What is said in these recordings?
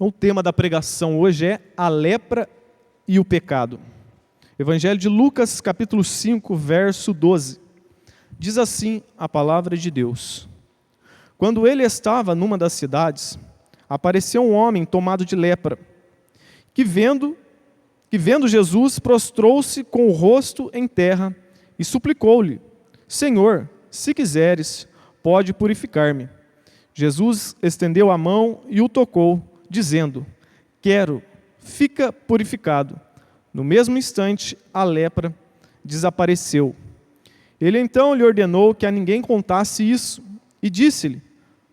Então, o tema da pregação hoje é a lepra e o pecado. Evangelho de Lucas, capítulo 5, verso 12. Diz assim a palavra de Deus: Quando ele estava numa das cidades, apareceu um homem tomado de lepra, que vendo Jesus, prostrou-se com o rosto em terra e suplicou-lhe: Senhor, se quiseres, pode purificar-me. Jesus estendeu a mão e o tocou, dizendo: Quero, fica purificado. No mesmo instante, a lepra desapareceu. Ele então lhe ordenou que a ninguém contasse isso, e disse-lhe: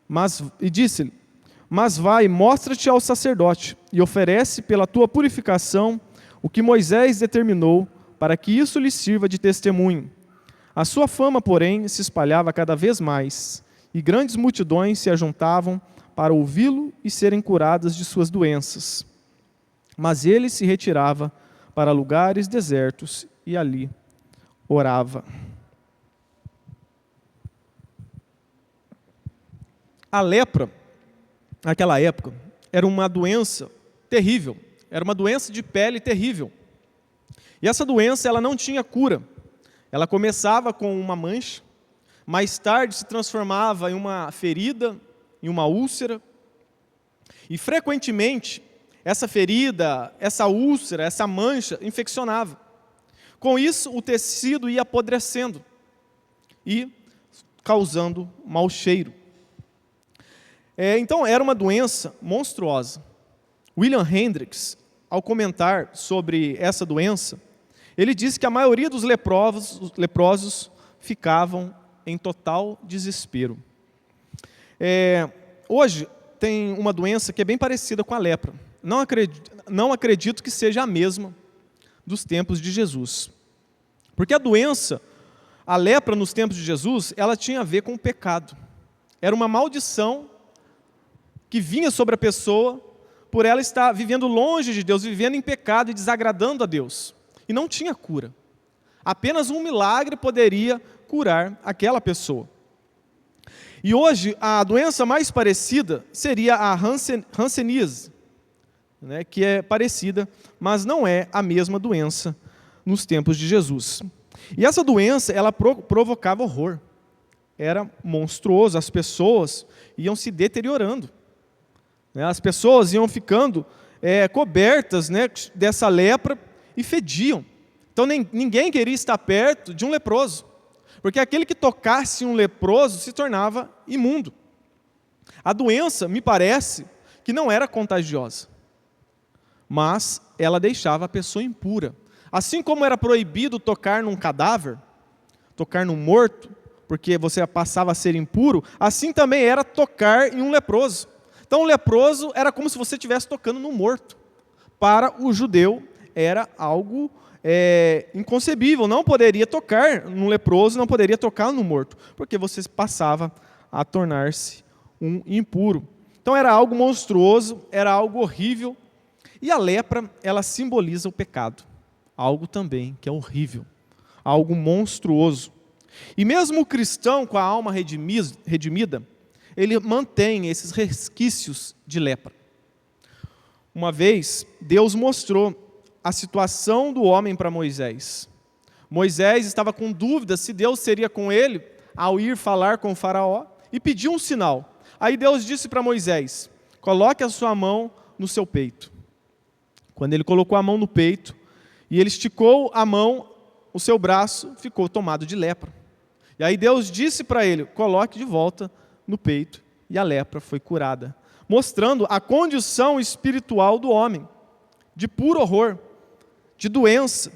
Mas vai, mostra-te ao sacerdote, e oferece pela tua purificação o que Moisés determinou, para que isso lhe sirva de testemunho. A sua fama, porém, se espalhava cada vez mais, e grandes multidões se ajuntavam para ouvi-lo e serem curadas de suas doenças. Mas ele se retirava para lugares desertos e ali orava. A lepra, naquela época, era uma doença terrível, era uma doença de pele terrível. E essa doença ela não tinha cura. Ela começava com uma mancha, mais tarde se transformava em uma ferida, em uma úlcera. E frequentemente, essa ferida, essa úlcera, essa mancha infeccionava. Com isso, o tecido ia apodrecendo e causando mau cheiro. Então, era uma doença monstruosa. William Hendricks, ao comentar sobre essa doença, ele disse que a maioria dos leprosos ficavam em total desespero. Hoje, tem uma doença que é bem parecida com a lepra. Não acredito que seja a mesma dos tempos de Jesus. Porque a lepra nos tempos de Jesus, ela tinha a ver com o pecado. Era uma maldição que vinha sobre a pessoa por ela estar vivendo longe de Deus, vivendo em pecado e desagradando a Deus. E não tinha cura. Apenas um milagre poderia curar aquela pessoa. E hoje, a doença mais parecida seria a hanseníase, né, que é parecida, mas não é a mesma doença nos tempos de Jesus. E essa doença, ela provocava horror. Era monstruoso, as pessoas iam se deteriorando. As pessoas iam ficando cobertas, né, dessa lepra e fediam. Então ninguém queria estar perto de um leproso, porque aquele que tocasse um leproso se tornava imundo. A doença, me parece, que não era contagiosa, mas ela deixava a pessoa impura. Assim como era proibido tocar num cadáver, tocar num morto, porque você passava a ser impuro, assim também era tocar em um leproso. Então, o leproso era como se você estivesse tocando no morto. Para o judeu, era algo inconcebível. Não poderia tocar no leproso, não poderia tocar no morto, porque você passava a tornar-se um impuro. Então, era algo monstruoso, era algo horrível. E a lepra, ela simboliza o pecado. Algo também que é horrível, algo monstruoso. E mesmo o cristão com a alma redimida, ele mantém esses resquícios de lepra. Uma vez, Deus mostrou a situação do homem para Moisés. Moisés estava com dúvidas se Deus seria com ele ao ir falar com o faraó e pediu um sinal. Aí Deus disse para Moisés: coloque a sua mão no seu peito. Quando ele colocou a mão no peito e ele esticou a mão, o seu braço ficou tomado de lepra. E aí Deus disse para ele: coloque de volta no peito, e a lepra foi curada, mostrando a condição espiritual do homem, de puro horror, de doença,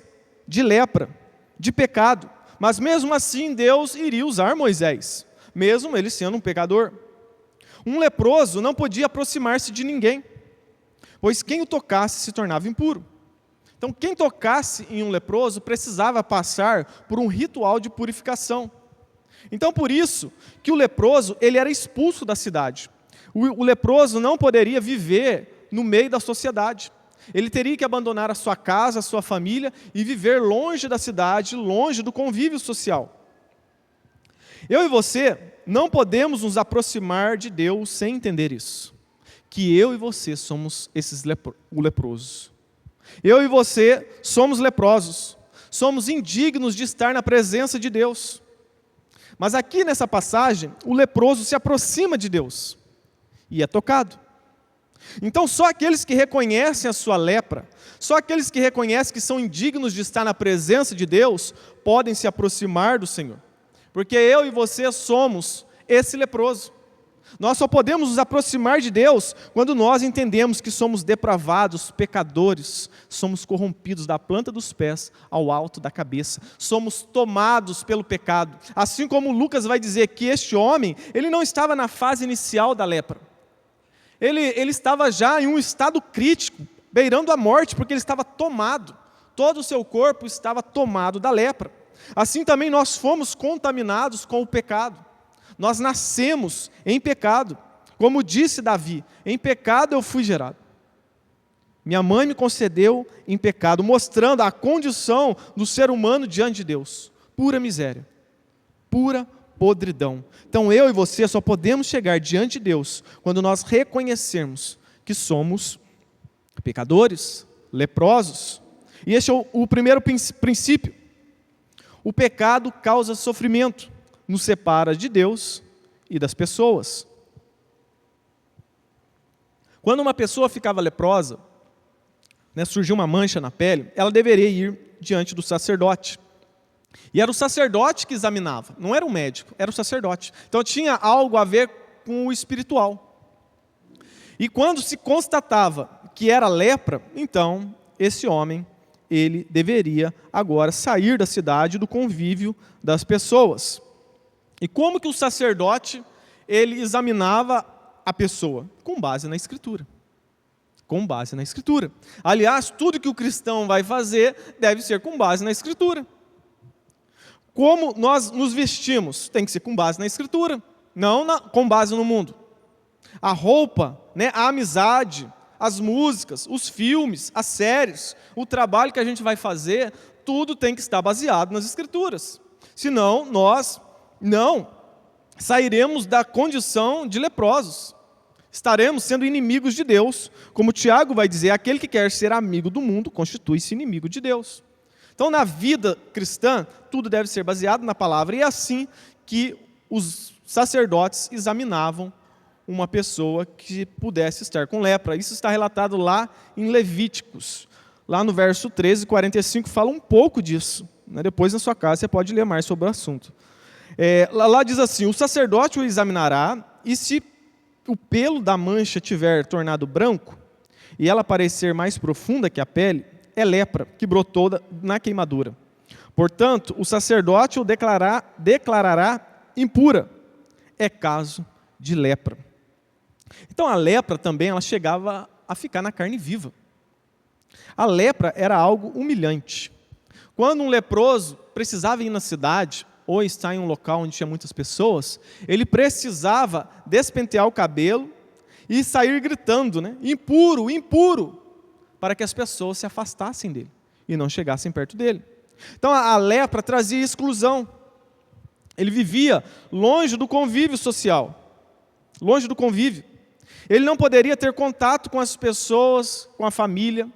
de lepra, de pecado. Mas mesmo assim Deus iria usar Moisés, mesmo ele sendo um pecador. Um leproso não podia aproximar-se de ninguém, pois quem o tocasse se tornava impuro. Então quem tocasse em um leproso precisava passar por um ritual de purificação. Então, por isso que o leproso ele era expulso da cidade. O leproso não poderia viver no meio da sociedade. Ele teria que abandonar a sua casa, a sua família e viver longe da cidade, longe do convívio social. Eu e você não podemos nos aproximar de Deus sem entender isso. que eu e você somos o leproso. Eu e você somos leprosos, somos indignos de estar na presença de Deus. Mas aqui nessa passagem, o leproso se aproxima de Deus e é tocado. Então só aqueles que reconhecem a sua lepra, só aqueles que reconhecem que são indignos de estar na presença de Deus, podem se aproximar do Senhor. Porque eu e você somos esse leproso. Nós só podemos nos aproximar de Deus quando nós entendemos que somos depravados, pecadores, somos corrompidos da planta dos pés ao alto da cabeça, somos tomados pelo pecado. Assim como Lucas vai dizer que este homem, ele não estava na fase inicial da lepra. Ele estava já em um estado crítico, beirando a morte, porque ele estava tomado. Todo o seu corpo estava tomado da lepra. Assim também nós fomos contaminados com o pecado. Nós nascemos em pecado. Como disse Davi, em pecado eu fui gerado. Minha mãe me concedeu em pecado, mostrando a condição do ser humano diante de Deus. Pura miséria, pura podridão. Então eu e você só podemos chegar diante de Deus quando nós reconhecermos que somos pecadores, leprosos. E esse é o primeiro princípio. O pecado causa sofrimento, nos separa de Deus e das pessoas. Quando uma pessoa ficava leprosa, surgiu uma mancha na pele, ela deveria ir diante do sacerdote. E era o sacerdote que examinava, não era um médico, era o sacerdote. Então tinha algo a ver com o espiritual. E quando se constatava que era lepra, então esse homem, ele deveria agora sair da cidade, do convívio das pessoas. E como que o sacerdote, ele examinava a pessoa? Com base na Escritura. Com base na Escritura. Aliás, tudo que o cristão vai fazer deve ser com base na Escritura. Como nós nos vestimos? Tem que ser com base na Escritura, não com base no mundo. A roupa, a amizade, as músicas, os filmes, as séries, o trabalho que a gente vai fazer, tudo tem que estar baseado nas Escrituras. Senão, nós não sairemos da condição de leprosos. Estaremos sendo inimigos de Deus. Como Tiago vai dizer, aquele que quer ser amigo do mundo constitui-se inimigo de Deus. Então, na vida cristã, tudo deve ser baseado na palavra. E é assim que os sacerdotes examinavam uma pessoa que pudesse estar com lepra. Isso está relatado lá em Levíticos. Lá no verso 13, 45, fala um pouco disso. Depois, na sua casa, você pode ler mais sobre o assunto. Lá diz assim, o sacerdote o examinará, e se o pelo da mancha tiver tornado branco, e ela parecer mais profunda que a pele, é lepra que brotou na queimadura. Portanto, o sacerdote o declarará impura. É caso de lepra. Então a lepra também, ela chegava a ficar na carne viva. A lepra era algo humilhante. Quando um leproso precisava ir na cidade, ou estar em um local onde tinha muitas pessoas, ele precisava despentear o cabelo e sair gritando, impuro, impuro, para que as pessoas se afastassem dele e não chegassem perto dele. Então a lepra trazia exclusão. Ele vivia longe do convívio social, longe do convívio. Ele não poderia ter contato com as pessoas, com a família.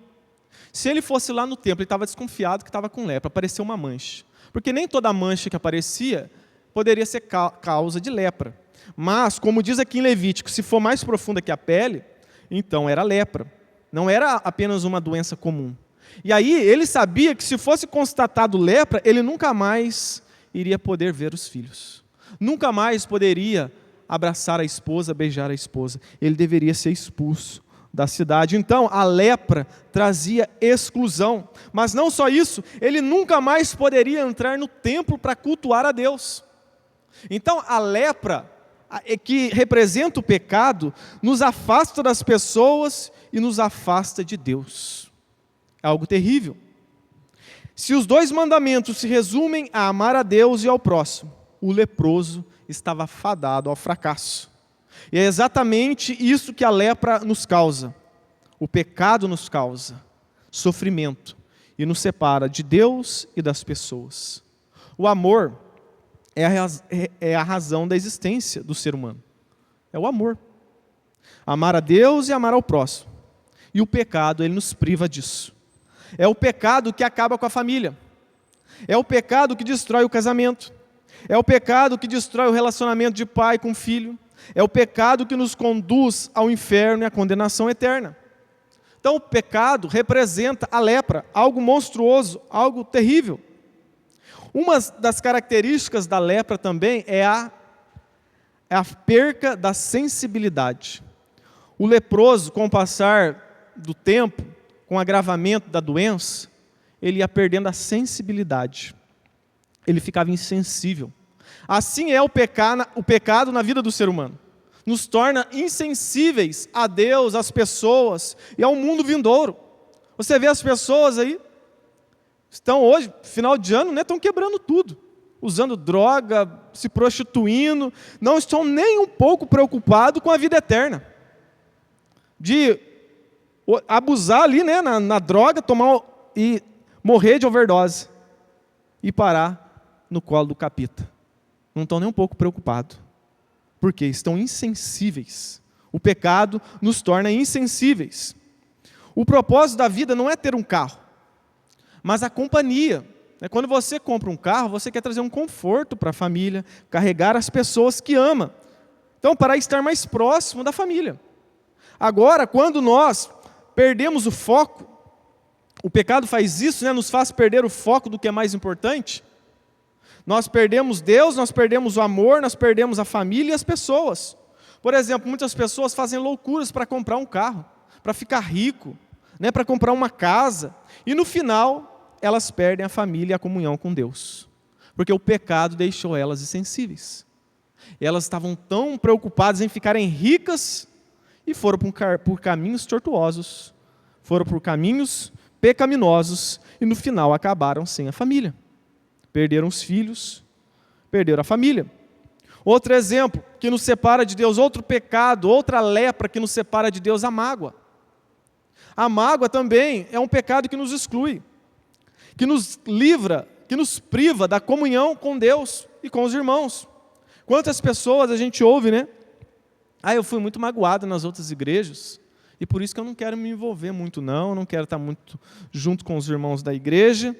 Se ele fosse lá no templo, ele estava desconfiado que estava com lepra, apareceu uma mancha. Porque nem toda mancha que aparecia poderia ser causa de lepra. Mas, como diz aqui em Levítico, se for mais profunda que a pele, então era lepra. Não era apenas uma doença comum. E aí ele sabia que se fosse constatado lepra, ele nunca mais iria poder ver os filhos. Nunca mais poderia abraçar a esposa, beijar a esposa. Ele deveria ser expulso da cidade. Então, a lepra trazia exclusão. Mas não só isso, ele nunca mais poderia entrar no templo para cultuar a Deus. Então, a lepra, que representa o pecado, nos afasta das pessoas e nos afasta de Deus. É algo terrível. Se os 2 mandamentos se resumem a amar a Deus e ao próximo, o leproso estava fadado ao fracasso. E é exatamente isso que a lepra nos causa. O pecado nos causa sofrimento e nos separa de Deus e das pessoas. O amor é a razão da existência do ser humano. É o amor. Amar a Deus e amar ao próximo. E o pecado, ele nos priva disso. É o pecado que acaba com a família. É o pecado que destrói o casamento. É o pecado que destrói o relacionamento de pai com filho. É o pecado que nos conduz ao inferno e à condenação eterna. Então o pecado representa a lepra, algo monstruoso, algo terrível. Uma das características da lepra também é a perca da sensibilidade. O leproso, com o passar do tempo, com o agravamento da doença, ele ia perdendo a sensibilidade. Ele ficava insensível. Assim é o pecado na vida do ser humano. Nos torna insensíveis a Deus, às pessoas e ao mundo vindouro. Você vê as pessoas aí, estão hoje, final de ano, né, estão quebrando tudo. Usando droga, se prostituindo, não estão nem um pouco preocupados com a vida eterna. De abusar ali, né, na droga, tomar e morrer de overdose. E parar no colo do capeta. Não estão nem um pouco preocupados. Porque estão insensíveis. O pecado nos torna insensíveis. O propósito da vida não é ter um carro, mas a companhia. Quando você compra um carro, você quer trazer um conforto para a família, carregar as pessoas que ama. Então, para estar mais próximo da família. Agora, quando nós perdemos o foco, o pecado faz isso, né, nos faz perder o foco do que é mais importante. Nós perdemos Deus, nós perdemos o amor, nós perdemos a família e as pessoas. Por exemplo, muitas pessoas fazem loucuras para comprar um carro, para ficar rico, né, para comprar uma casa. E no final, elas perdem a família e a comunhão com Deus. Porque o pecado deixou elas insensíveis. Elas estavam tão preocupadas em ficarem ricas e foram por caminhos tortuosos. Foram por caminhos pecaminosos e no final acabaram sem a família. Perderam os filhos, perderam a família. Outro exemplo que nos separa de Deus, outro pecado, outra lepra que nos separa de Deus, a mágoa. A mágoa também é um pecado que nos exclui, que nos livra, que nos priva da comunhão com Deus e com os irmãos. Quantas pessoas a gente ouve, né? Eu fui muito magoado nas outras igrejas, e por isso que eu não quero me envolver muito não quero estar muito junto com os irmãos da igreja,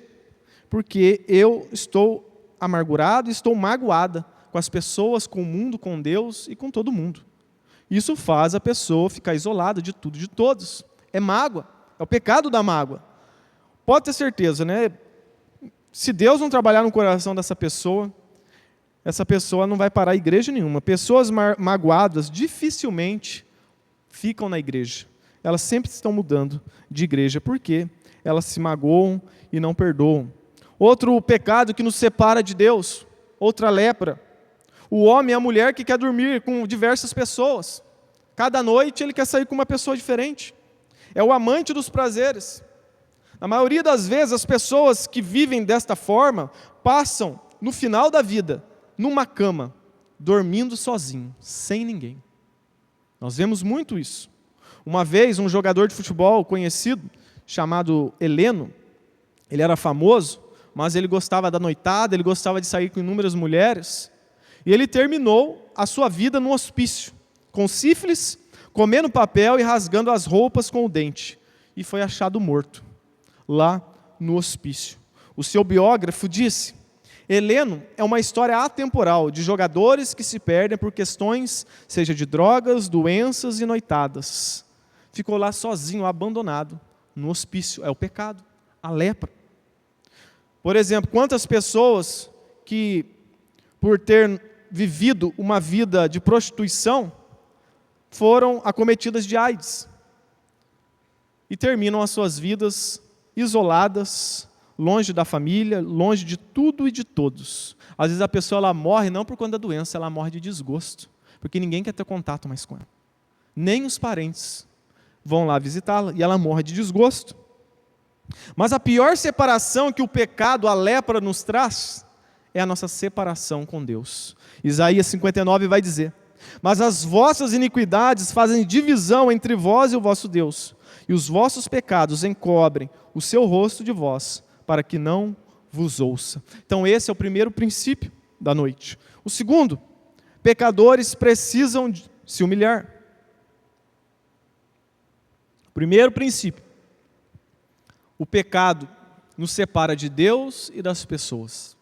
porque eu estou amargurado, estou magoada com as pessoas, com o mundo, com Deus e com todo mundo. Isso faz a pessoa ficar isolada de tudo e de todos. É mágoa, é o pecado da mágoa. Pode ter certeza, né? Se Deus não trabalhar no coração dessa pessoa, essa pessoa não vai parar a igreja nenhuma. Pessoas magoadas dificilmente ficam na igreja. Elas sempre estão mudando de igreja, porque elas se magoam e não perdoam. Outro pecado que nos separa de Deus, outra lepra. O homem e a mulher que quer dormir com diversas pessoas. Cada noite ele quer sair com uma pessoa diferente. É o amante dos prazeres. Na maioria das vezes, as pessoas que vivem desta forma passam, no final da vida, numa cama, dormindo sozinho, sem ninguém. Nós vemos muito isso. Uma vez, um jogador de futebol conhecido, chamado Heleno, ele era famoso, mas ele gostava da noitada, ele gostava de sair com inúmeras mulheres, e ele terminou a sua vida no hospício, com sífilis, comendo papel e rasgando as roupas com o dente, e foi achado morto, lá no hospício. O seu biógrafo disse: Heleno é uma história atemporal de jogadores que se perdem por questões, seja de drogas, doenças e noitadas. Ficou lá sozinho, abandonado, no hospício. É o pecado, a lepra. Por exemplo, quantas pessoas que, por ter vivido uma vida de prostituição, foram acometidas de AIDS e terminam as suas vidas isoladas, longe da família, longe de tudo e de todos. Às vezes a pessoa ela morre não por conta da doença, ela morre de desgosto, porque ninguém quer ter contato mais com ela. Nem os parentes vão lá visitá-la e ela morre de desgosto. Mas a pior separação que o pecado, a lepra nos traz, é a nossa separação com Deus. Isaías 59 vai dizer: mas as vossas iniquidades fazem divisão entre vós e o vosso Deus, e os vossos pecados encobrem o seu rosto de vós, para que não vos ouça. Então esse é o primeiro princípio da noite. O segundo, pecadores precisam se humilhar. Primeiro princípio: o pecado nos separa de Deus e das pessoas.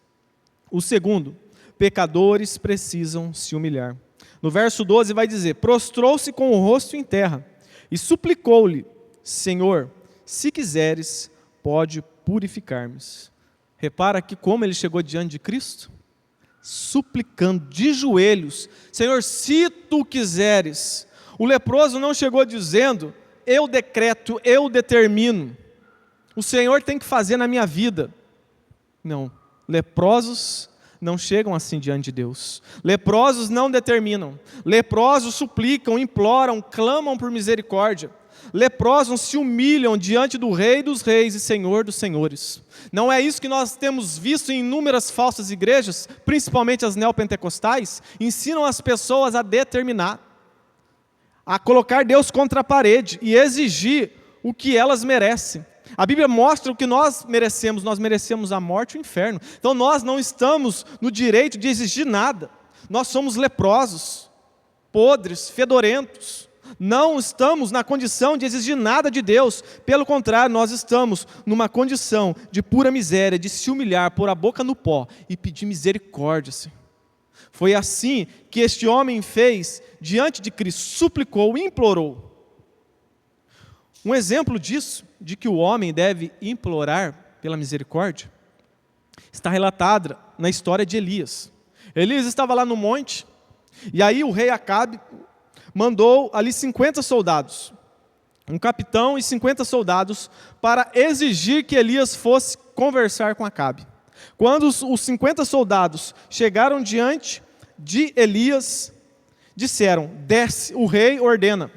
O segundo: pecadores precisam se humilhar. No verso 12 vai dizer: prostrou-se com o rosto em terra e suplicou-lhe: Senhor, se quiseres, pode purificar-me. Repara aqui como ele chegou diante de Cristo, suplicando de joelhos: Senhor, se tu quiseres. O leproso não chegou dizendo: eu decreto, eu determino, o Senhor tem que fazer na minha vida. Não, leprosos não chegam assim diante de Deus. Leprosos não determinam. Leprosos suplicam, imploram, clamam por misericórdia. Leprosos se humilham diante do Rei dos Reis e Senhor dos Senhores. Não é isso que nós temos visto em inúmeras falsas igrejas, principalmente as neopentecostais? Ensinam as pessoas a determinar, a colocar Deus contra a parede e exigir o que elas merecem. A Bíblia mostra o que nós merecemos a morte e o inferno. Então nós não estamos no direito de exigir nada. Nós somos leprosos, podres, fedorentos. Não estamos na condição de exigir nada de Deus. Pelo contrário, nós estamos numa condição de pura miséria, de se humilhar, pôr a boca no pó e pedir misericórdia, Senhor. Foi assim que este homem fez diante de Cristo, suplicou, implorou. Um exemplo disso, de que o homem deve implorar pela misericórdia, está relatado na história de Elias. Elias estava lá no monte, e aí o rei Acabe mandou ali 50 soldados, um capitão e 50 soldados, para exigir que Elias fosse conversar com Acabe. Quando os 50 soldados chegaram diante de Elias, disseram: desce, o rei ordena.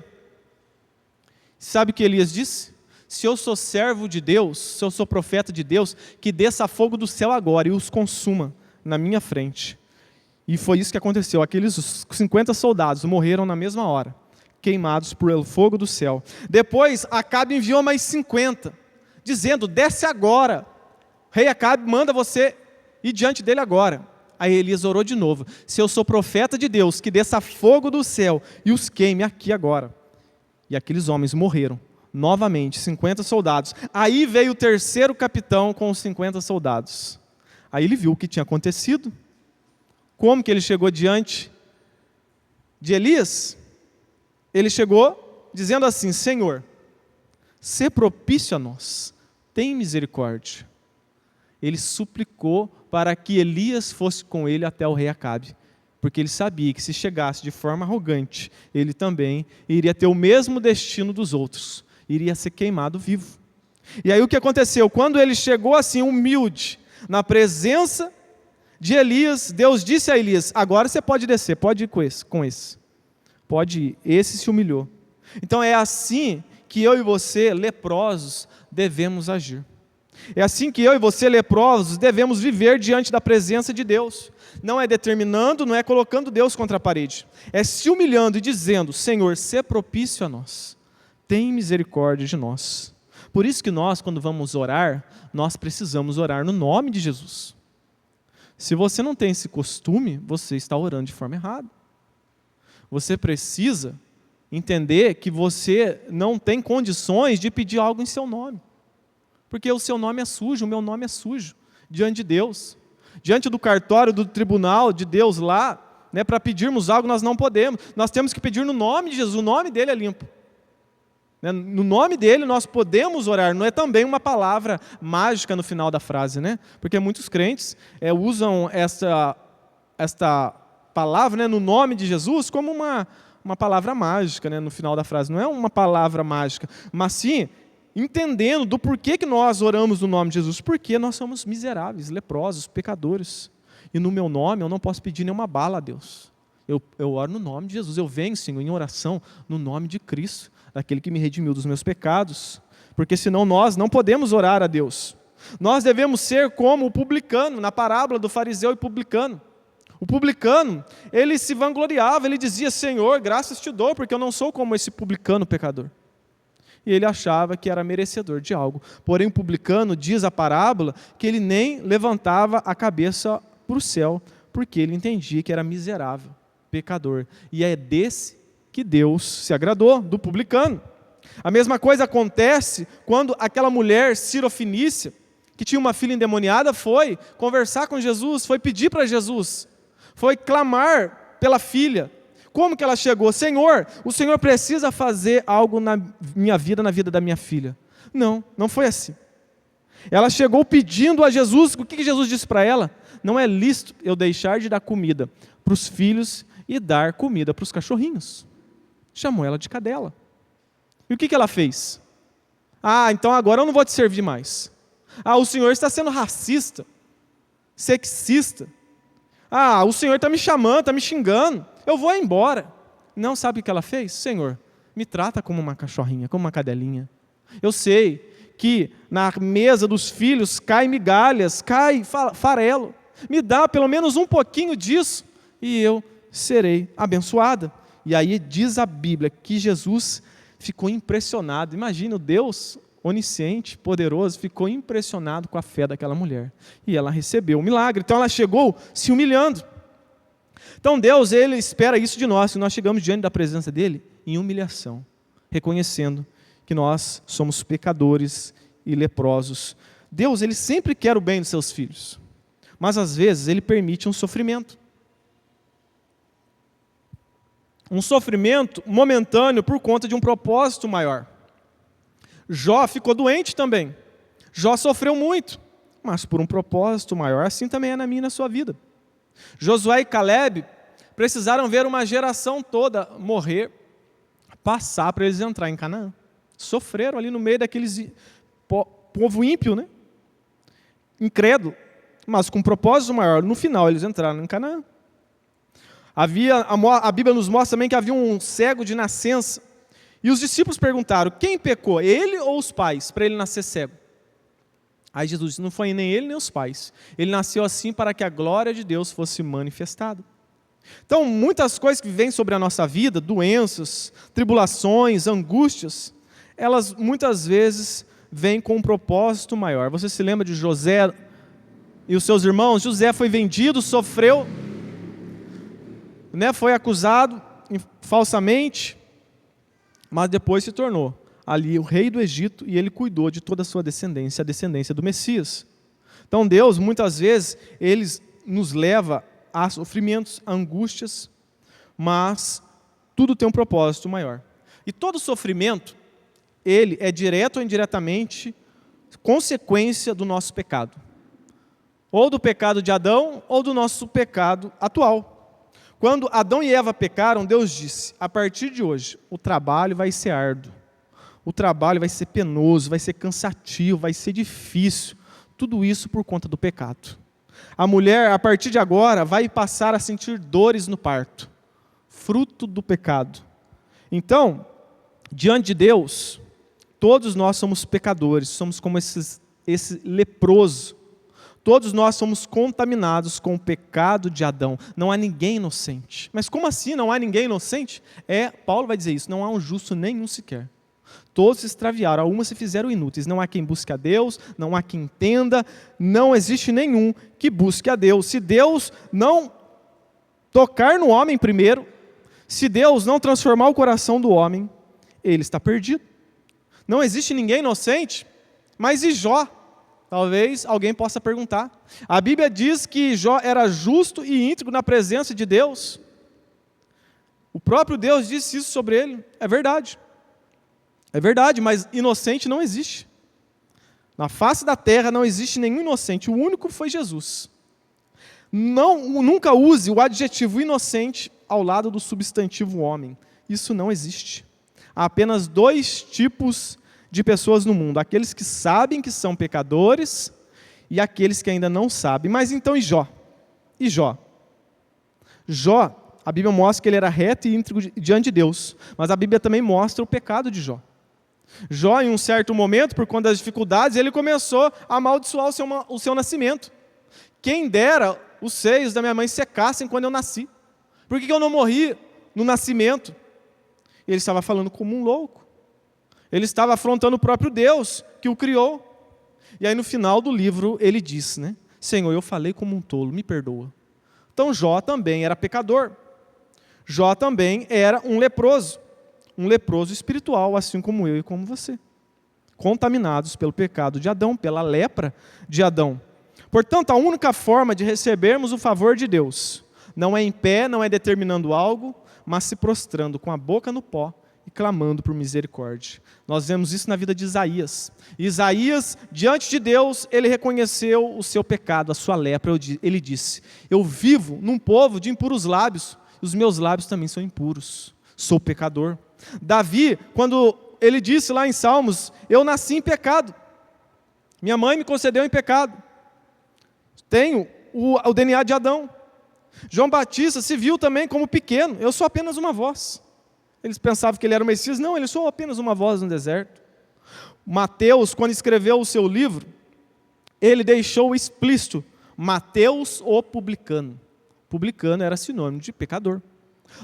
Sabe o que Elias disse? Se eu sou servo de Deus, se eu sou profeta de Deus, que desça fogo do céu agora e os consuma na minha frente. E foi isso que aconteceu. Aqueles 50 soldados morreram na mesma hora, queimados pelo fogo do céu. Depois Acabe enviou mais 50, dizendo: desce agora. O rei Acabe manda você ir diante dele agora. Aí Elias orou de novo: se eu sou profeta de Deus, que desça fogo do céu e os queime aqui agora. E aqueles homens morreram, novamente, 50 soldados. Aí veio o terceiro capitão com os 50 soldados. Aí ele viu o que tinha acontecido. Como que ele chegou diante de Elias? Ele chegou dizendo assim: Senhor, sê propício a nós, tem misericórdia. Ele suplicou para que Elias fosse com ele até o rei Acabe, porque ele sabia que se chegasse de forma arrogante, ele também iria ter o mesmo destino dos outros, iria ser queimado vivo. E aí o que aconteceu? Quando ele chegou assim humilde, na presença de Elias, Deus disse a Elias: agora você pode descer, pode ir com esse. Pode ir, esse se humilhou. Então é assim que eu e você, leprosos, devemos agir. É assim que eu e você, leprosos, devemos viver diante da presença de Deus. Não é determinando, não é colocando Deus contra a parede. É se humilhando e dizendo: Senhor, sê propício a nós. Tem misericórdia de nós. Por isso que nós, quando vamos orar, nós precisamos orar no nome de Jesus. Se você não tem esse costume, você está orando de forma errada. Você precisa entender que você não tem condições de pedir algo em seu nome. Porque o seu nome é sujo, o meu nome é sujo, diante de Deus. Diante do cartório, do tribunal de Deus lá, né, para pedirmos algo nós não podemos. Nós temos que pedir no nome de Jesus, o nome dele é limpo. Né? No nome dele nós podemos orar, não é também uma palavra mágica no final da frase, né? Porque muitos crentes usam esta palavra, né, no nome de Jesus como uma palavra mágica, né, no final da frase. Não é uma palavra mágica, mas sim entendendo do porquê que nós oramos no nome de Jesus. Porque nós somos miseráveis, leprosos, pecadores. E no meu nome eu não posso pedir nenhuma bala a Deus. Eu oro no nome de Jesus. Eu venho, Senhor, em oração no nome de Cristo, daquele que me redimiu dos meus pecados. Porque senão nós não podemos orar a Deus. Nós devemos ser como o publicano, na parábola do fariseu e publicano. O publicano, ele se vangloriava, ele dizia: Senhor, graças te dou, porque eu não sou como esse publicano pecador. E ele achava que era merecedor de algo. Porém, o publicano, diz a parábola, que ele nem levantava a cabeça para o céu, porque ele entendia que era miserável, pecador. E é desse que Deus se agradou, do publicano. A mesma coisa acontece quando aquela mulher cirofenícia, que tinha uma filha endemoniada, foi conversar com Jesus, foi pedir para Jesus, foi clamar pela filha. Como que ela chegou? Senhor, o Senhor precisa fazer algo na minha vida, na vida da minha filha. Não, não foi assim. Ela chegou pedindo a Jesus, o que Jesus disse para ela? Não é lícito eu deixar de dar comida para os filhos e dar comida para os cachorrinhos. Chamou ela de cadela. E o que ela fez? Então agora eu não vou te servir mais. O Senhor está sendo racista, sexista. O Senhor está me chamando, está me xingando. Eu vou embora. Não, sabe o que ela fez? Senhor, me trata como uma cachorrinha, como uma cadelinha. Eu sei que na mesa dos filhos cai migalhas, cai farelo. Me dá pelo menos um pouquinho disso e eu serei abençoada. E aí diz a Bíblia que Jesus ficou impressionado. Imagina, o Deus onisciente, poderoso, ficou impressionado com a fé daquela mulher. E ela recebeu o milagre. Então ela chegou se humilhando. Então Deus, Ele espera isso de nós, que nós chegamos diante da presença dEle em humilhação, reconhecendo que nós somos pecadores e leprosos. Deus, Ele sempre quer o bem dos seus filhos, mas às vezes Ele permite um sofrimento. Um sofrimento momentâneo por conta de um propósito maior. Jó ficou doente também. Jó sofreu muito, mas por um propósito maior. Assim também é na minha e na sua vida. Josué e Caleb precisaram ver uma geração toda morrer, passar para eles entrar em Canaã. Sofreram ali no meio daqueles povo ímpio, né? Incrédulo, mas com um propósito maior. No final eles entraram em Canaã. A Bíblia nos mostra também que havia um cego de nascença. E os discípulos perguntaram, quem pecou, ele ou os pais, para ele nascer cego? Aí Jesus disse, não foi nem ele nem os pais. Ele nasceu assim para que a glória de Deus fosse manifestada. Então, muitas coisas que vêm sobre a nossa vida, doenças, tribulações, angústias, elas muitas vezes vêm com um propósito maior. Você se lembra de José e os seus irmãos? José foi vendido, sofreu, foi acusado falsamente, mas depois se tornou ali o rei do Egito e ele cuidou de toda a sua descendência, a descendência do Messias. Então Deus, muitas vezes, Ele nos leva a sofrimentos, a angústias, mas tudo tem um propósito maior. E todo sofrimento, ele é direto ou indiretamente consequência do nosso pecado. Ou do pecado de Adão, ou do nosso pecado atual. Quando Adão e Eva pecaram, Deus disse, a partir de hoje, o trabalho vai ser árduo. O trabalho vai ser penoso, vai ser cansativo, vai ser difícil. Tudo isso por conta do pecado. A mulher, a partir de agora, vai passar a sentir dores no parto. Fruto do pecado. Então, diante de Deus, todos nós somos pecadores, somos como esse leproso. Todos nós somos contaminados com o pecado de Adão. Não há ninguém inocente. Mas como assim não há ninguém inocente? Paulo vai dizer isso, não há um justo nenhum sequer. Todos se extraviaram, a uma se fizeram inúteis. Não há quem busque a Deus, não há quem entenda, não existe nenhum que busque a Deus. Se Deus não tocar no homem primeiro, se Deus não transformar o coração do homem, ele está perdido. Não existe ninguém inocente, mas e Jó? Talvez alguém possa perguntar. A Bíblia diz que Jó era justo e íntegro na presença de Deus. O próprio Deus disse isso sobre ele. É verdade. É verdade, mas inocente não existe. Na face da terra não existe nenhum inocente. O único foi Jesus. Nunca use o adjetivo inocente ao lado do substantivo homem. Isso não existe. Há apenas dois tipos de pessoas no mundo, aqueles que sabem que são pecadores e aqueles que ainda não sabem. Mas então e Jó? E Jó? Jó, a Bíblia mostra que ele era reto e íntegro diante de Deus, mas a Bíblia também mostra o pecado de Jó. Jó, em um certo momento, por conta das dificuldades, ele começou a amaldiçoar o seu nascimento. Quem dera os seios da minha mãe secassem quando eu nasci. Por que eu não morri no nascimento? Ele estava falando como um louco. Ele estava afrontando o próprio Deus que o criou. E aí no final do livro ele diz, Senhor, eu falei como um tolo, me perdoa. Então Jó também era pecador. Jó também era um leproso. um leproso espiritual, assim como eu e como você, contaminados pelo pecado de Adão, pela lepra de Adão. Portanto, a única forma de recebermos o favor de Deus não é em pé, não é determinando algo, mas se prostrando com a boca no pó e clamando por misericórdia. Nós vemos isso na vida de Isaías. Isaías, diante de Deus, ele reconheceu o seu pecado, a sua lepra. Ele disse: eu vivo num povo de impuros lábios, e os meus lábios também são impuros. Sou pecador. Davi, quando ele disse lá em Salmos: eu nasci em pecado. Minha mãe me concedeu em pecado. Tenho o DNA de Adão. João Batista se viu também como pequeno. Eu sou apenas uma voz. Eles pensavam que ele era o Messias. Não, ele sou apenas uma voz no deserto. Mateus, quando escreveu o seu livro, ele deixou explícito: Mateus, o publicano. Publicano era sinônimo de pecador.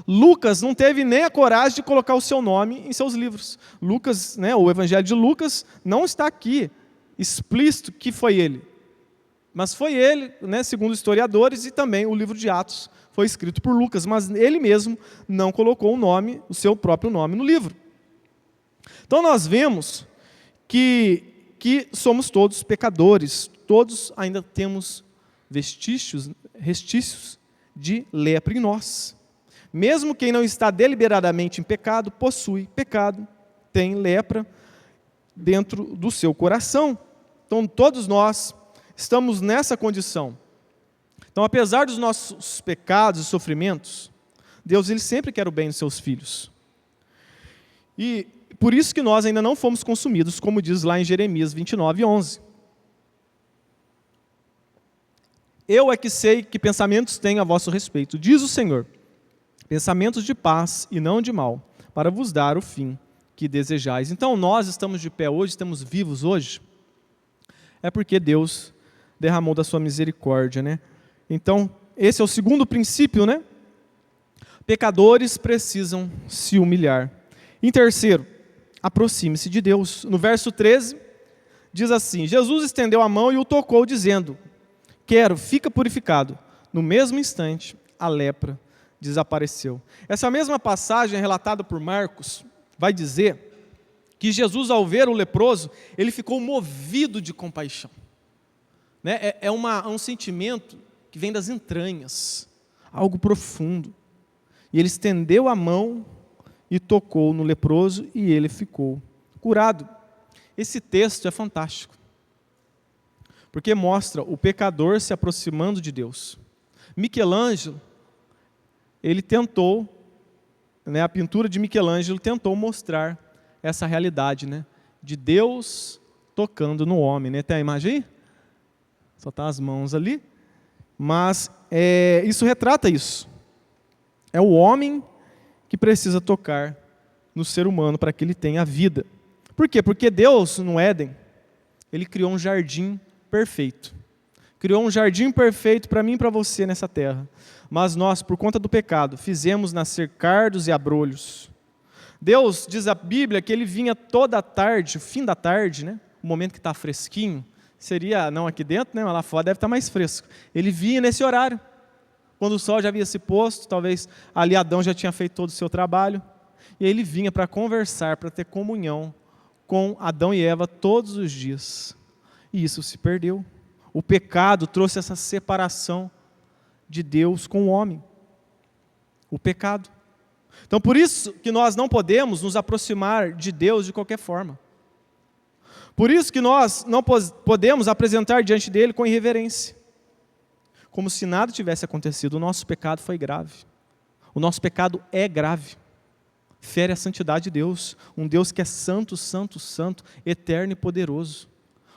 Lucas não teve nem a coragem de colocar o seu nome em seus livros. Lucas, o Evangelho de Lucas, não está aqui explícito que foi ele. Mas foi ele, segundo historiadores, e também o livro de Atos foi escrito por Lucas, mas ele mesmo não colocou o seu próprio nome no livro. Então nós vemos que somos todos pecadores, todos ainda temos restícios de lepra em nós. Mesmo quem não está deliberadamente em pecado, possui pecado, tem lepra dentro do seu coração. Então todos nós estamos nessa condição. Então, apesar dos nossos pecados e sofrimentos, Deus ele sempre quer o bem dos seus filhos. E por isso que nós ainda não fomos consumidos, como diz lá em Jeremias 29:11. Eu é que sei que pensamentos tenho a vosso respeito, diz o Senhor, pensamentos de paz e não de mal, para vos dar o fim que desejais. Então, nós estamos de pé hoje, estamos vivos hoje, é porque Deus derramou da sua misericórdia, Então, esse é o segundo princípio, Pecadores precisam se humilhar. Em terceiro, aproxime-se de Deus. No verso 13, diz assim: Jesus estendeu a mão e o tocou, dizendo: quero, fica purificado. No mesmo instante, a lepra desapareceu. Essa mesma passagem relatada por Marcos vai dizer que Jesus, ao ver o leproso, ele ficou movido de compaixão. É um sentimento que vem das entranhas, algo profundo. E ele estendeu a mão e tocou no leproso e ele ficou curado. Esse texto é fantástico, porque mostra o pecador se aproximando de Deus. Michelangelo, ele tentou, a pintura de Michelangelo tentou mostrar essa realidade, de Deus tocando no homem. Tem a imagem aí? Só está as mãos ali. Mas isso retrata isso. É o homem que precisa tocar no ser humano para que ele tenha vida. Por quê? Porque Deus, no Éden, ele criou um jardim perfeito. Criou um jardim perfeito para mim e para você nessa terra. Mas nós, por conta do pecado, fizemos nascer cardos e abrolhos. Deus, diz a Bíblia, que ele vinha toda a tarde, o fim da tarde, o momento que está fresquinho, seria, não aqui dentro, mas lá fora deve estar mais fresco. Ele vinha nesse horário, quando o sol já havia se posto, talvez ali Adão já tinha feito todo o seu trabalho, e ele vinha para conversar, para ter comunhão com Adão e Eva todos os dias. E isso se perdeu. O pecado trouxe essa separação de Deus com o homem. O pecado. Então, por isso que nós não podemos nos aproximar de Deus de qualquer forma. Por isso que nós não podemos apresentar diante dele com irreverência, como se nada tivesse acontecido. O nosso pecado foi grave. O nosso pecado é grave. Fere a santidade de Deus, um Deus que é santo, santo, santo, eterno e poderoso.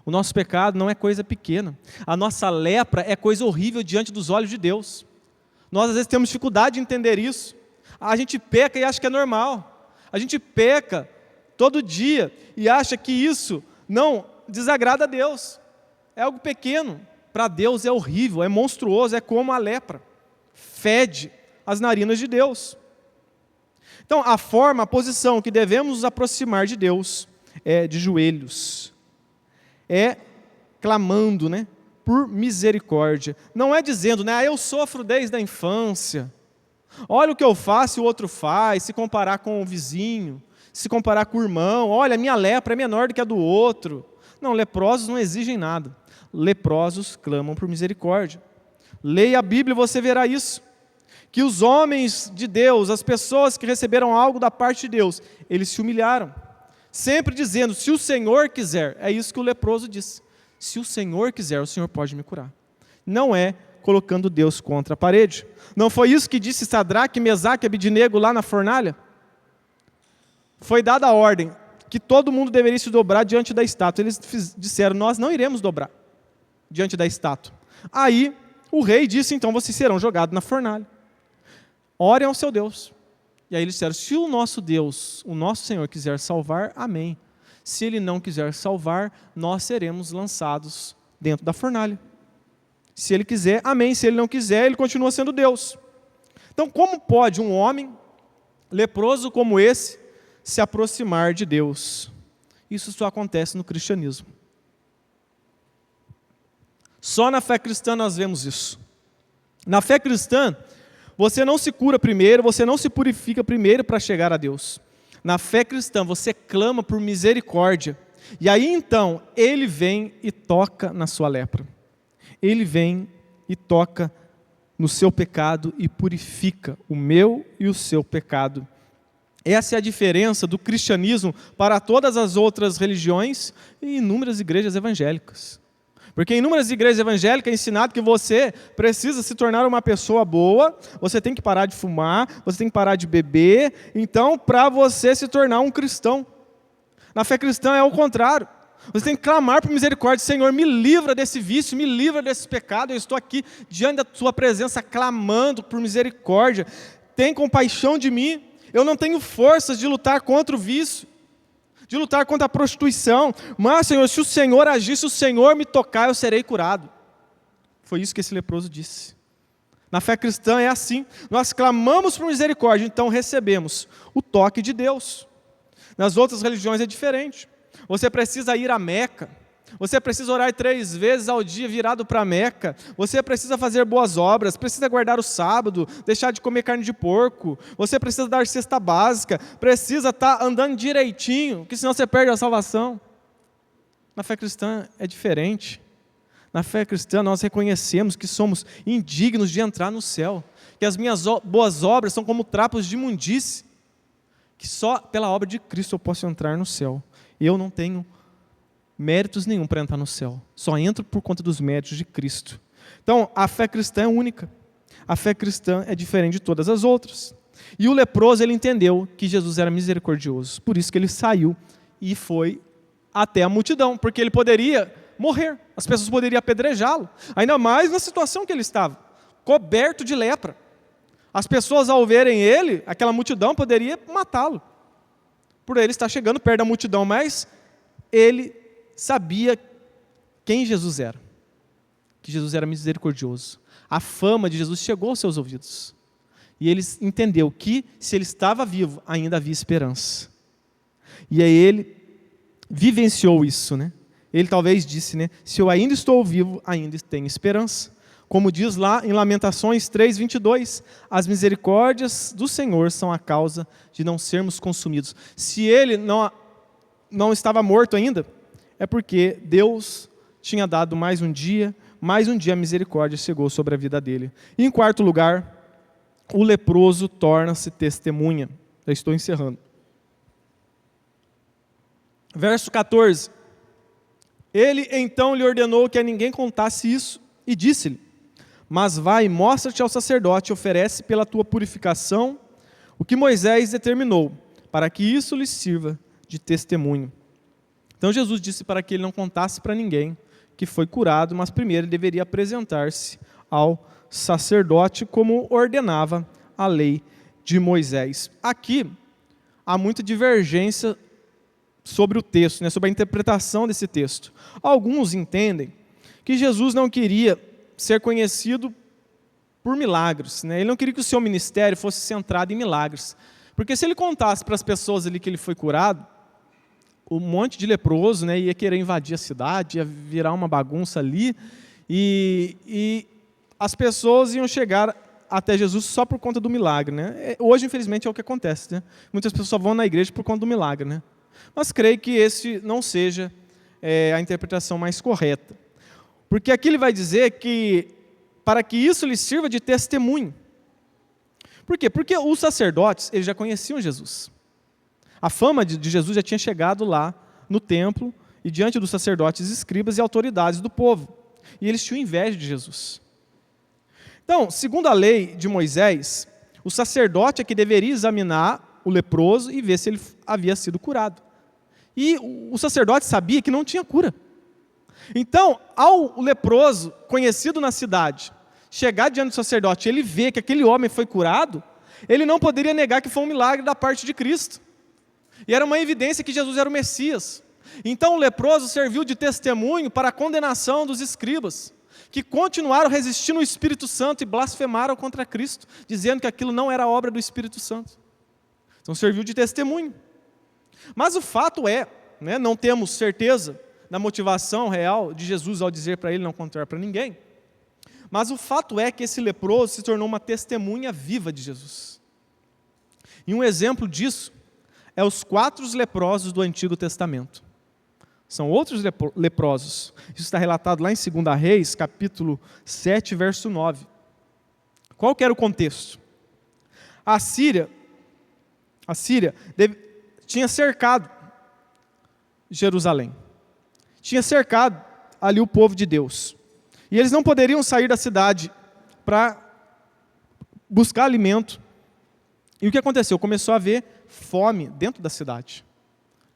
O nosso pecado não é coisa pequena. A nossa lepra é coisa horrível diante dos olhos de Deus. Nós às vezes temos dificuldade de entender isso. A gente peca e acha que é normal. A gente peca todo dia e acha que isso não desagrada a Deus. É algo pequeno. Para Deus é horrível, é monstruoso, é como a lepra. Fede as narinas de Deus. Então, a forma, a posição que devemos nos aproximar de Deus é de joelhos. É clamando, por misericórdia. Não é dizendo, eu sofro desde a infância. Olha o que eu faço e o outro faz, se comparar com o vizinho. se comparar com o irmão. Olha, a minha lepra é menor do que a do outro. Não, leprosos não exigem nada. Leprosos clamam por misericórdia. Leia a Bíblia e você verá isso. Que os homens de Deus, as pessoas que receberam algo da parte de Deus, eles se humilharam. Sempre dizendo, se o Senhor quiser. É isso que o leproso disse. Se o Senhor quiser, o Senhor pode me curar. Não é colocando Deus contra a parede. Não foi isso que disse Sadraque, Mesaque e Abidnego lá na fornalha? Foi dada a ordem que todo mundo deveria se dobrar diante da estátua. Eles disseram, nós não iremos dobrar diante da estátua. Aí o rei disse, então vocês serão jogados na fornalha. Orem ao seu Deus. E aí eles disseram, se o nosso Deus, o nosso Senhor quiser salvar, amém. Se Ele não quiser salvar, nós seremos lançados dentro da fornalha. Se Ele quiser, amém. Se Ele não quiser, Ele continua sendo Deus. Então, como pode um homem leproso como esse se aproximar de Deus? Isso só acontece no cristianismo. Só na fé cristã nós vemos isso. Na fé cristã, você não se cura primeiro, você não se purifica primeiro para chegar a Deus. Na fé cristã, você clama por misericórdia. E aí então, Ele vem e toca na sua lepra. Ele vem e toca no seu pecado e purifica o meu e o seu pecado. Essa é a diferença do cristianismo para todas as outras religiões e inúmeras igrejas evangélicas. Porque em inúmeras igrejas evangélicas é ensinado que você precisa se tornar uma pessoa boa, você tem que parar de fumar, você tem que parar de beber, então para você se tornar um cristão. Na fé cristã é o contrário. Você tem que clamar por misericórdia. Senhor, me livra desse vício, me livra desse pecado. Eu estou aqui diante da tua presença clamando por misericórdia. Tem compaixão de mim. Eu não tenho forças de lutar contra o vício, de lutar contra a prostituição. Mas, Senhor, se o Senhor agir, se o Senhor me tocar, eu serei curado. Foi isso que esse leproso disse. Na fé cristã é assim. Nós clamamos por misericórdia, então recebemos o toque de Deus. Nas outras religiões é diferente. Você precisa ir a Meca. Você precisa orar 3 vezes ao dia virado para Meca. Você precisa fazer boas obras, precisa guardar o sábado, deixar de comer carne de porco. Você precisa dar cesta básica, precisa estar andando direitinho, porque senão você perde a salvação. Na fé cristã é diferente. Na fé cristã nós reconhecemos que somos indignos de entrar no céu, que as minhas boas obras são como trapos de imundície, que só pela obra de Cristo eu posso entrar no céu. Eu não tenho méritos nenhum para entrar no céu. Só entro por conta dos méritos de Cristo. Então, a fé cristã é única. A fé cristã é diferente de todas as outras. E o leproso, ele entendeu que Jesus era misericordioso. Por isso que ele saiu e foi até a multidão. Porque ele poderia morrer. As pessoas poderiam apedrejá-lo. Ainda mais na situação que ele estava. Coberto de lepra. As pessoas, ao verem ele, aquela multidão, poderia matá-lo. Por ele estar chegando perto da multidão. Mas ele sabia quem Jesus era, que Jesus era misericordioso. A fama de Jesus chegou aos seus ouvidos. E ele entendeu que, se ele estava vivo, ainda havia esperança. E aí ele vivenciou isso, né? Ele talvez disse, né? Se eu ainda estou vivo, ainda tenho esperança. Como diz lá em Lamentações 3:22, as misericórdias do Senhor são a causa de não sermos consumidos. Se ele não estava morto ainda, é porque Deus tinha dado mais um dia a misericórdia chegou sobre a vida dele. E em quarto lugar, o leproso torna-se testemunha. Já estou encerrando. Verso 14. Ele então lhe ordenou que a ninguém contasse isso e disse-lhe, mas vai e mostra-te ao sacerdote e oferece pela tua purificação o que Moisés determinou, para que isso lhe sirva de testemunho. Então Jesus disse para que ele não contasse para ninguém que foi curado, mas primeiro ele deveria apresentar-se ao sacerdote como ordenava a lei de Moisés. Aqui há muita divergência sobre o texto, né, sobre a interpretação desse texto. Alguns entendem que Jesus não queria ser conhecido por milagres, né? Ele não queria que o seu ministério fosse centrado em milagres. Porque se ele contasse para as pessoas ali que ele foi curado, um monte de leproso, né, ia querer invadir a cidade, ia virar uma bagunça ali, e as pessoas iam chegar até Jesus só por conta do milagre, né? Hoje, infelizmente, é o que acontece, né? Muitas pessoas só vão na igreja por conta do milagre, né? Mas creio que esse não seja a interpretação mais correta. Porque aqui ele vai dizer que, para que isso lhe sirva de testemunho. Por quê? Porque os sacerdotes, eles já conheciam Jesus. A fama de Jesus já tinha chegado lá no templo e diante dos sacerdotes, escribas e autoridades do povo. E eles tinham inveja de Jesus. Então, segundo a lei de Moisés, o sacerdote é que deveria examinar o leproso e ver se ele havia sido curado. E o sacerdote sabia que não tinha cura. Então, ao leproso, conhecido na cidade, chegar diante do sacerdote e ele ver que aquele homem foi curado, ele não poderia negar que foi um milagre da parte de Cristo. E era uma evidência que Jesus era o Messias. Então o leproso serviu de testemunho para a condenação dos escribas, que continuaram resistindo ao Espírito Santo e blasfemaram contra Cristo, dizendo que aquilo não era obra do Espírito Santo. Então serviu de testemunho. Mas o fato é, né, não temos certeza da motivação real de Jesus ao dizer para ele não contar para ninguém, mas o fato é que esse leproso se tornou uma testemunha viva de Jesus. E um exemplo disso é os 4 leprosos do Antigo Testamento. São outros leprosos. Isso está relatado lá em 2 Reis, capítulo 7, verso 9. Qual que era o contexto? A Síria tinha cercado Jerusalém. Tinha cercado ali o povo de Deus. E eles não poderiam sair da cidade para buscar alimento. E o que aconteceu? Começou a haver fome dentro da cidade.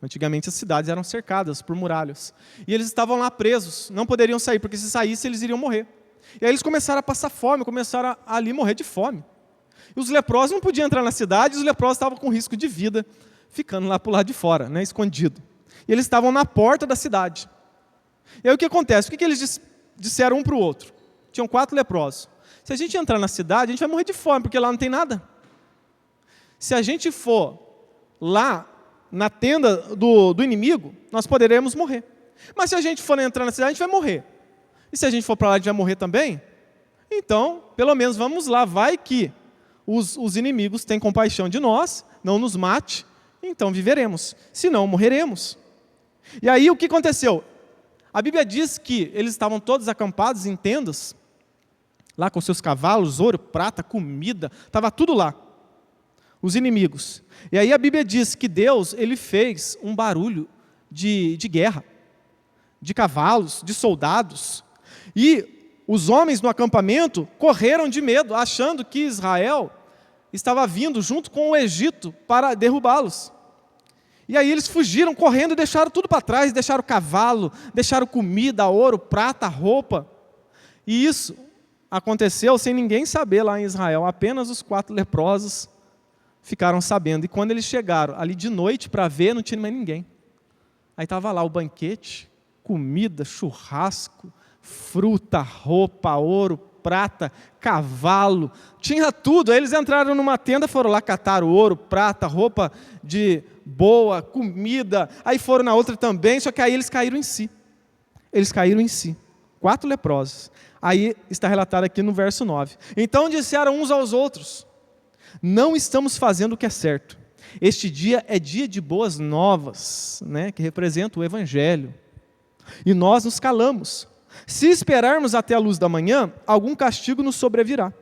Antigamente as cidades eram cercadas por muralhas. E eles estavam lá presos, não poderiam sair, porque se saíssem eles iriam morrer. E aí eles começaram a passar fome, começaram a ali morrer de fome. E os leprosos não podiam entrar na cidade, os leprosos estavam com risco de vida, ficando lá para o lado de fora, né, escondido. E eles estavam na porta da cidade. E aí o que acontece? O que eles disseram um para o outro? Tinham 4 leprosos. Se a gente entrar na cidade, a gente vai morrer de fome, porque lá não tem nada. Se a gente for lá na tenda do inimigo, nós poderemos morrer. Mas se a gente for entrar na cidade, a gente vai morrer. E se a gente for para lá, a gente vai morrer também? Então, pelo menos vamos lá, vai que os inimigos têm compaixão de nós, não nos mate, então viveremos. Se não, morreremos. E aí o que aconteceu? A Bíblia diz que eles estavam todos acampados em tendas, lá com seus cavalos, ouro, prata, comida, estava tudo lá. Os inimigos. E aí a Bíblia diz que Deus, ele fez um barulho de guerra, de cavalos, de soldados. E os homens no acampamento correram de medo, achando que Israel estava vindo junto com o Egito para derrubá-los. E aí eles fugiram correndo e deixaram tudo para trás, deixaram cavalo, deixaram comida, ouro, prata, roupa. E isso aconteceu sem ninguém saber lá em Israel, apenas os 4 leprosos ficaram sabendo. E quando eles chegaram ali de noite para ver, não tinha mais ninguém. Aí estava lá o banquete, comida, churrasco, fruta, roupa, ouro, prata, cavalo, tinha tudo. Aí eles entraram numa tenda, foram lá catar ouro, prata, roupa de boa, comida. Aí foram na outra também, só que aí eles caíram em si. Eles caíram em si. 4 leprosos. Aí está relatado aqui no verso 9. Então disseram uns aos outros: não estamos fazendo o que é certo. Este dia é dia de boas novas, né, que representa o Evangelho. E nós nos calamos. Se esperarmos até a luz da manhã, algum castigo nos sobrevirá.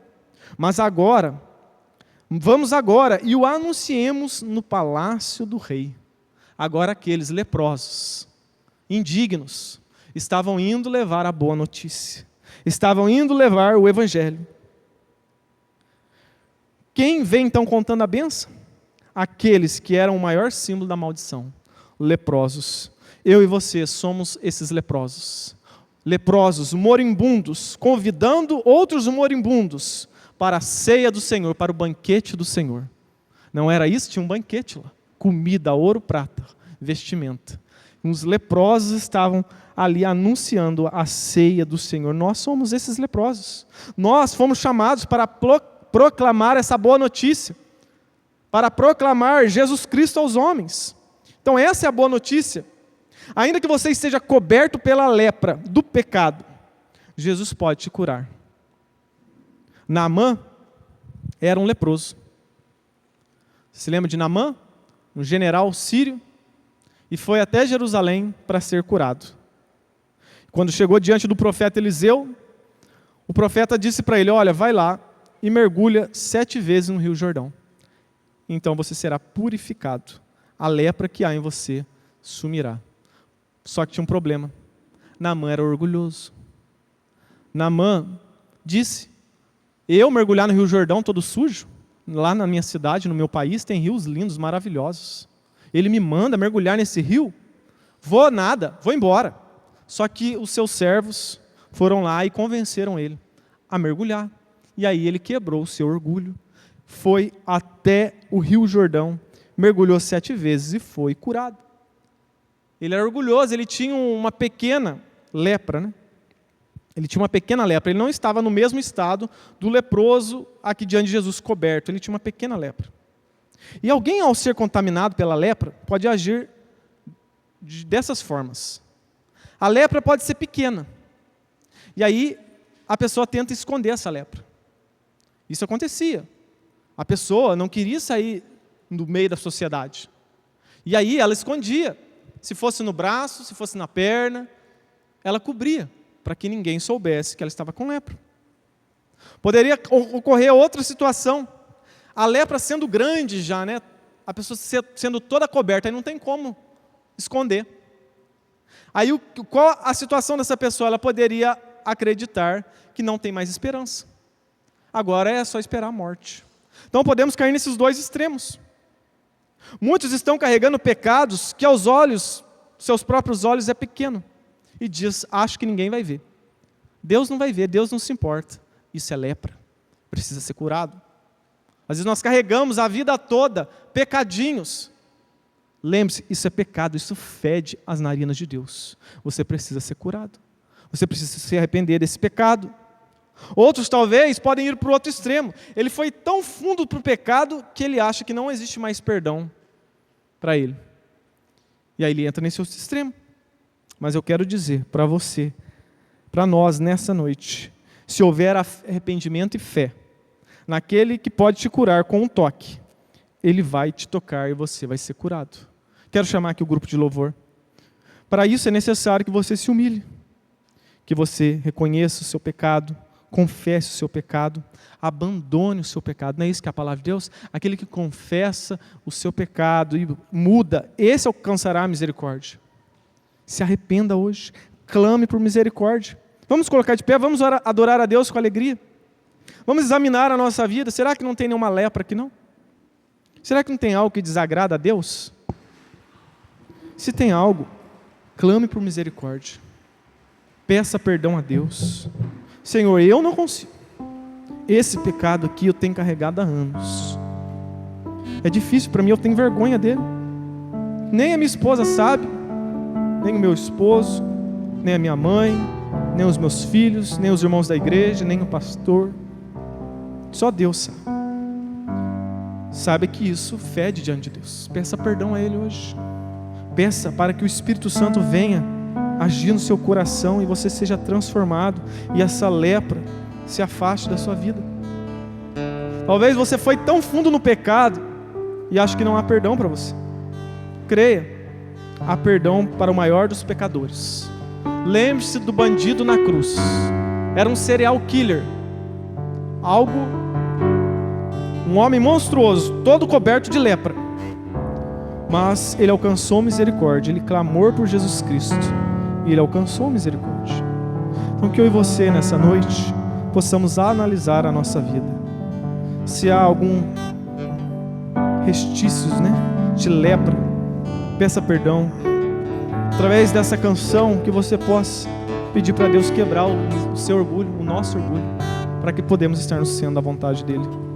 Mas agora, vamos agora e o anunciemos no palácio do rei. Agora aqueles leprosos, indignos, estavam indo levar a boa notícia. Estavam indo levar o Evangelho. Quem vem então contando a bênção? Aqueles que eram o maior símbolo da maldição, leprosos. Eu e você somos esses leprosos. Leprosos, moribundos, convidando outros moribundos para a ceia do Senhor, para o banquete do Senhor. Não era isso? Tinha um banquete lá. Comida, ouro, prata, vestimenta. Os leprosos estavam ali anunciando a ceia do Senhor. Nós somos esses leprosos. Nós fomos chamados para proclamar essa boa notícia, para proclamar Jesus Cristo aos homens. Então essa é a boa notícia. Ainda que você esteja coberto pela lepra do pecado, Jesus pode te curar. Naamã, era um leproso. Você se lembra de Naamã? Um general sírio, e foi até Jerusalém para ser curado. Quando chegou diante do profeta Eliseu, o profeta disse para ele: olha, vai lá e mergulha 7 vezes no Rio Jordão. Então você será purificado. A lepra que há em você sumirá. Só que tinha um problema. Naamã era orgulhoso. Naamã disse: eu mergulhar no Rio Jordão todo sujo? Lá na minha cidade, no meu país, tem rios lindos, maravilhosos. Ele me manda mergulhar nesse rio? Vou nada, vou embora. Só que os seus servos foram lá e convenceram ele a mergulhar. E aí ele quebrou o seu orgulho, foi até o Rio Jordão, mergulhou 7 vezes e foi curado. Ele era orgulhoso, ele tinha uma pequena lepra, né? Ele tinha uma pequena lepra, ele não estava no mesmo estado do leproso aqui diante de Jesus coberto, ele tinha uma pequena lepra. E alguém, ao ser contaminado pela lepra, pode agir dessas formas. A lepra pode ser pequena, e aí a pessoa tenta esconder essa lepra. Isso acontecia. A pessoa não queria sair do meio da sociedade. E aí ela escondia. Se fosse no braço, se fosse na perna, ela cobria, para que ninguém soubesse que ela estava com lepra. Poderia ocorrer outra situação. A lepra sendo grande já, né? A pessoa sendo toda coberta, aí não tem como esconder. Aí qual a situação dessa pessoa? Ela poderia acreditar que não tem mais esperança. Agora é só esperar a morte. Então podemos cair nesses dois extremos. Muitos estão carregando pecados que aos olhos, seus próprios olhos, é pequeno. E diz: acho que ninguém vai ver. Deus não vai ver, Deus não se importa. Isso é lepra, precisa ser curado. Às vezes nós carregamos a vida toda pecadinhos. Lembre-se, isso é pecado, isso fede as narinas de Deus. Você precisa ser curado. Você precisa se arrepender desse pecado. Outros talvez podem ir para o outro extremo. Ele foi tão fundo para o pecado que ele acha que não existe mais perdão para ele. E aí ele entra nesse outro extremo. Mas eu quero dizer para você, para nós nessa noite, se houver arrependimento e fé naquele que pode te curar com um toque, ele vai te tocar e você vai ser curado. Quero chamar aqui o grupo de louvor. Para isso é necessário que você se humilhe, que você reconheça o seu pecado, confesse o seu pecado, abandone o seu pecado. Não é isso que é a palavra de Deus? Aquele que confessa o seu pecado e muda, esse alcançará a misericórdia. Se arrependa hoje, clame por misericórdia. Vamos colocar de pé, vamos adorar a Deus com alegria. Vamos examinar a nossa vida. Será que não tem nenhuma lepra aqui não? Será que não tem algo que desagrada a Deus? Se tem algo, clame por misericórdia. Peça perdão a Deus. Senhor, eu não consigo. Esse pecado aqui eu tenho carregado há anos. É difícil para mim, eu tenho vergonha dele. Nem a minha esposa sabe, nem o meu esposo, nem a minha mãe, nem os meus filhos, nem os irmãos da igreja, nem o pastor. Só Deus sabe. Saiba que isso fede diante de Deus. Peça perdão a Ele hoje. Peça para que o Espírito Santo venha agir no seu coração e você seja transformado e essa lepra se afaste da sua vida. Talvez você foi tão fundo no pecado e acha que não há perdão para você. Creia, há perdão para o maior dos pecadores. Lembre-se do bandido na cruz. Era um serial killer. Um homem monstruoso, todo coberto de lepra. Mas ele alcançou misericórdia, ele clamou por Jesus Cristo. E ele alcançou misericórdia. Então que eu e você nessa noite possamos analisar a nossa vida. Se há algum restícios, de lepra, peça perdão. Através dessa canção que você possa pedir para Deus quebrar o seu orgulho, o nosso orgulho, para que podemos estar no centro da vontade dEle.